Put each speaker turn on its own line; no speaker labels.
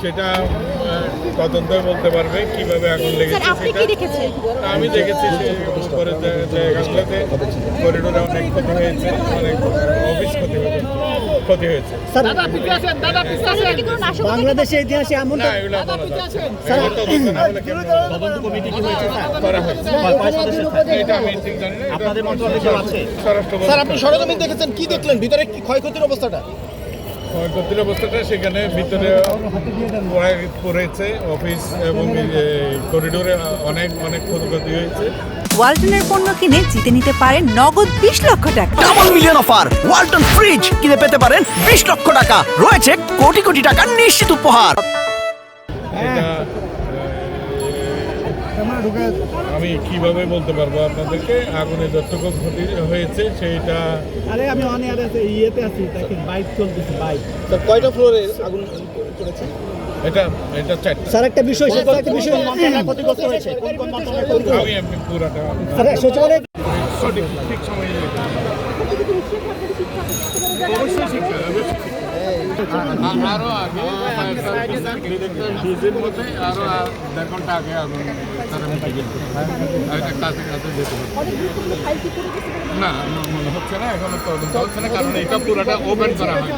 সেটা তদন্ত বলতে পারবে কিভাবে আগুন লেগেছে সেটা। আমি দেখেছি যে উপরের জায়গাগুলোতে করিডোরে অনেক ক্ষতি হয়েছে, অনেক অফিস ক্ষতি হয়েছে।
বাংলাদেশের ইতিহাসে এমন
না, এগুলো বলা যাচ্ছে না। এগুলো তদন্ত না হলে কেমন হবে?
তদন্ত কমিটি কি হয়েছে স্যার?
করা হয়েছে।
কয় সদস্যের থাকে?
এটা আমি ঠিক জানি না। এটা
আপনাদের মন্ত্রণালয়ে কেউ আছে?
স্বরাষ্ট্র
স্যার, আপনি সরজমিন দেখেছেন, কি দেখলেন? ভিতরে কি ক্ষয়ক্ষতির অবস্থাটা?
ক্ষয়ক্ষতির অবস্থাটা সেখানে ভিতরে পড়েছে অফিস এবং করিডোরে অনেক অনেক ক্ষতি হয়েছে।
ওয়ালটনের পণ্য কিনে জিতে নিতে পারেন নগদ 20 লক্ষ টাকা।
Double million offer, Walton fridge কিনে পেতে পারেন 20 লক্ষ টাকা, রয়েছে কোটি কোটি টাকার নিশ্চিত উপহার।
এটা আমি কিভাবে বলতে পারবো আপনাদেরকে, আগুনে যতটুকু ক্ষতি হয়েছে সেইটা।
আরে আমি অনেক ইয়েতে আছি, দেখেন বাইক চলতেছে, বাইক।
স্যার, কয়টা ফ্লোরে আগুন পড়েছে?
এটা চারটা।
স্যার একটা বিষয়,
ক্ষতিগ্রস্ত হয়েছে কোন কোন মন্ত্রণালয়?
আমি এমনি পুরাটা
স্যার সচিবালয়
সঠিক ঠিক সময়ে অবশ্যই শিক্ষা আরো আগে ডিজের মধ্যে আরো 1.5 ঘন্টা আগে আগুন তারা মিটে গেছে। কাছে কাছে যেতে না মনে হচ্ছে না, এখনো তদন্ত হচ্ছে না, কারণ এটা পুরাটা ওপেন করা হয়।